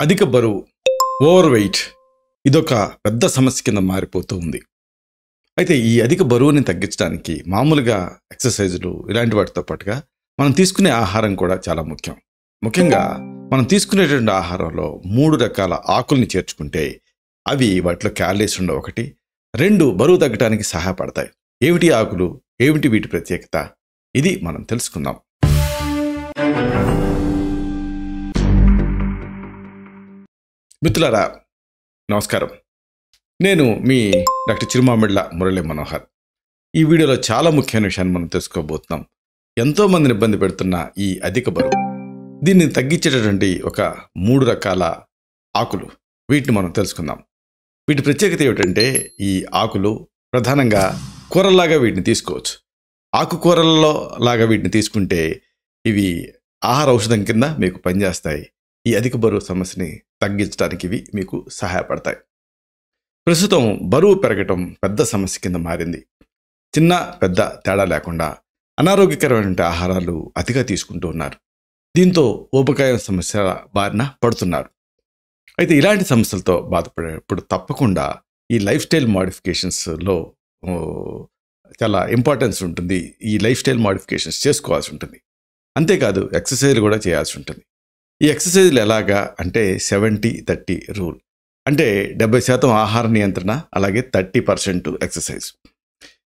అధిక బరువు, over weight ఇదొక పెద్ద సమస్య కింద మారిపోతూ ఉంది. అయితే ఈ అధిక బరువుని తగ్గించడానికి మామూలుగా ఎక్సర్సైజులు ఇలాంటి వాటితో పాటుగా మనం తీసుకునే ఆహారం కూడా చాలా ముఖ్యం. ముఖ్యంగా మనం తీసుకునేటువంటి ఆహారంలో 3 రకాల ఆకుల్ని చేర్చుకుంటే అవి వాటిలో క్యాలరీస్ ఉండవు. 1, 2 బరువు తగ్గడానికి సహాయపడతాయి. ఏమిటి ఆకులు, ఏమిటి వీటి ప్రత్యేకత, ఇది మనం తెలుసుకుందాం. మిత్రులారా నమస్కారం. నేను మీ డాక్టర్ చిరుమామిళ్ళ మురళీ మనోహర్. ఈ వీడియోలో చాలా ముఖ్యమైన విషయాన్ని మనం తెలుసుకోబోతున్నాం. ఎంతోమందిని ఇబ్బంది పెడుతున్న ఈ అధిక బరువు, దీన్ని తగ్గించేటటువంటి ఒక 3 రకాల ఆకులు, వీటిని మనం తెలుసుకుందాం. వీటి ప్రత్యేకత ఏమిటంటే, ఈ ఆకులు ప్రధానంగా కూరల్లాగా వీటిని తీసుకోవచ్చు. ఆకుకూరల్లో లాగా వీటిని తీసుకుంటే ఇవి ఆహార ఔషధం కింద మీకు పనిచేస్తాయి. ఈ అధిక బరువు సమస్యని తగ్గించడానికి ఇవి మీకు సహాయపడతాయి. ప్రస్తుతం బరువు పెరగటం పెద్ద సమస్య కింద మారింది. చిన్న పెద్ద తేడా లేకుండా అనారోగ్యకరమైన ఆహారాలు అతిగా తీసుకుంటూ ఉన్నారు. దీంతో ఊబకాయం సమస్య బారిన పడుతున్నారు. అయితే ఇలాంటి సమస్యలతో బాధపడేటప్పుడు తప్పకుండా ఈ లైఫ్ స్టైల్ మోడిఫికేషన్స్లో చాలా ఇంపార్టెన్స్ ఉంటుంది. ఈ లైఫ్ స్టైల్ మోడిఫికేషన్స్ చేసుకోవాల్సి ఉంటుంది. అంతేకాదు ఎక్సర్సైజ్లు కూడా చేయాల్సి ఉంటుంది. ఈ ఎక్సర్సైజ్లు ఎలాగా అంటే 70-30 రూల్. అంటే 70% ఆహార నియంత్రణ, అలాగే 30% ఎక్సర్సైజ్.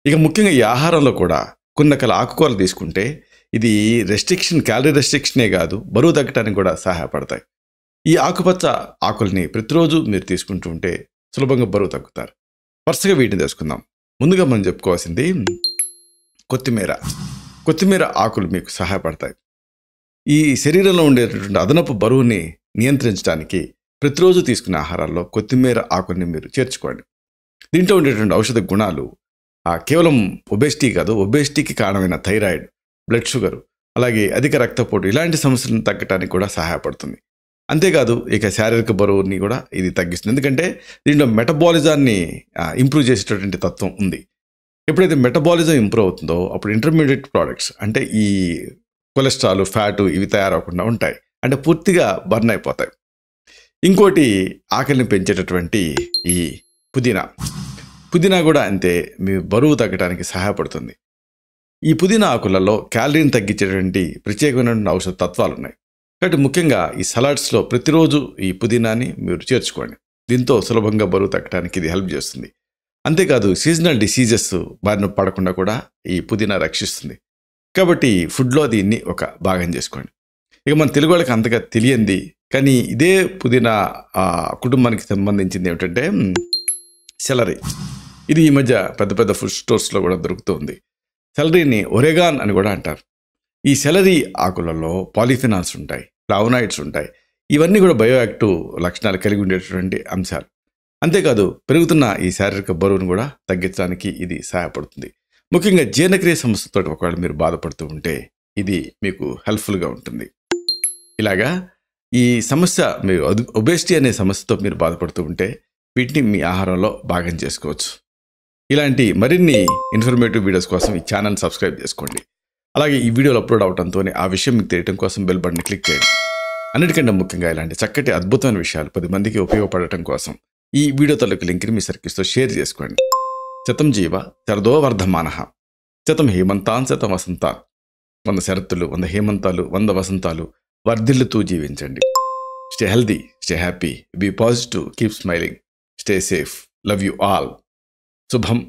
ఇక ముఖ్యంగా ఈ ఆహారంలో కూడా కొన్ని రకాల ఆకుకూరలు తీసుకుంటే ఇది క్యాలరీ రెస్ట్రిక్షనే కాదు, బరువు తగ్గడానికి కూడా సహాయపడతాయి. ఈ ఆకుపచ్చ ఆకుల్ని ప్రతిరోజు మీరు తీసుకుంటూ ఉంటే సులభంగా బరువు తగ్గుతారు. వరుసగా వీటిని తెలుసుకుందాం. ముందుగా మనం చెప్పుకోవాల్సింది కొత్తిమీర ఆకులు మీకు సహాయపడతాయి. ఈ శరీరంలో ఉండేటటువంటి అదనపు బరువుని నియంత్రించడానికి ప్రతిరోజు తీసుకునే ఆహారాల్లో కొత్తిమీర ఆకుల్ని మీరు చేర్చుకోండి. దీంట్లో ఉండేటువంటి ఔషధ గుణాలు కేవలం ఒబేసిటీ కాదు, ఒబేసిటీకి కారణమైన థైరాయిడ్, బ్లడ్ షుగర్, అలాగే అధిక రక్తపోటు ఇలాంటి సమస్యలను తగ్గడానికి కూడా సహాయపడుతుంది. అంతేకాదు ఇక శారీరక బరువుని కూడా ఇది తగ్గిస్తుంది. ఎందుకంటే దీంట్లో మెటబాలిజాన్ని ఇంప్రూవ్ చేసేటటువంటి తత్వం ఉంది. ఎప్పుడైతే మెటబాలిజం ఇంప్రూవ్ అవుతుందో అప్పుడు ఇంటర్మీడియట్ ప్రోడక్ట్స్ అంటే ఈ కొలెస్ట్రాల్, ఫ్యాటు ఇవి తయారవకుండా ఉంటాయి. అంటే పూర్తిగా బర్న్ అయిపోతాయి. ఇంకోటి ఆకలిని పెంచేటటువంటి ఈ పుదీనా కూడా అంతే, మీ బరువు తగ్గడానికి సహాయపడుతుంది. ఈ పుదీనా ఆకులలో క్యాలరీని తగ్గించేటువంటి ప్రత్యేకమైన ఔషధ తత్వాలు ఉన్నాయి. కాబట్టి ముఖ్యంగా ఈ సలాడ్స్లో ప్రతిరోజు ఈ పుదీనాని మీరు చేర్చుకోండి. దీంతో సులభంగా బరువు తగ్గడానికి ఇది హెల్ప్ చేస్తుంది. అంతేకాదు సీజనల్ డిసీజెస్ బారిన పడకుండా కూడా ఈ పుదీనా రక్షిస్తుంది. కాబట్టి ఫుడ్లో దీన్ని ఒక భాగం చేసుకోండి. ఇక మన తెలుగు వాళ్ళకి అంతగా తెలియంది కానీ ఇదే పుదీనా కుటుంబానికి సంబంధించింది ఏమిటంటే సెలరీ. ఇది ఈ మధ్య పెద్ద పెద్ద ఫుడ్ స్టోర్స్లో కూడా దొరుకుతుంది. సెలరీని ఒరేగాన్ అని కూడా అంటారు. ఈ సెలరీ ఆకులలో పాలిఫినాల్స్ ఉంటాయి, ఫ్లావనాయిడ్స్ ఉంటాయి. ఇవన్నీ కూడా బయోయాక్టివ్ లక్షణాలు కలిగి ఉండేటటువంటి అంశాలు. అంతేకాదు పెరుగుతున్న ఈ శారీరక బరువును కూడా తగ్గించడానికి ఇది సహాయపడుతుంది. ముఖ్యంగా జీర్ణక్రియ సమస్యతో ఒకవేళ మీరు బాధపడుతూ ఉంటే ఇది మీకు హెల్ప్ఫుల్గా ఉంటుంది. ఇలాగా ఈ సమస్య, మీరు ఒబేసిటీ అనే సమస్యతో మీరు బాధపడుతూ ఉంటే వీటిని మీ ఆహారంలో భాగం చేసుకోవచ్చు. ఇలాంటి మరిన్ని ఇన్ఫర్మేటివ్ వీడియోస్ కోసం ఈ ఛానల్ సబ్స్క్రైబ్ చేసుకోండి. అలాగే ఈ వీడియోలు అప్లోడ్ అవడంతో ఆ విషయం మీకు తెలియడం కోసం బెల్ బటన్ని క్లిక్ చేయండి. అన్నిటికంటే ముఖ్యంగా ఇలాంటి చక్కటి అద్భుతమైన విషయాలు 10 మందికి ఉపయోగపడటం కోసం ఈ వీడియో తాలూకు లింక్ని మీ సర్కిల్స్తో షేర్ చేసుకోండి. శతం జీవ శరదో వర్ధమానః, శతం హేమంతాన్ శతం వసంతాన్. 100 శరత్తులు, 100 హేమంతాలు, 100 వసంతాలు వర్ధిల్లుతూ జీవించండి. Stay healthy, stay happy, be positive, keep smiling, stay safe, love you all. శుభం.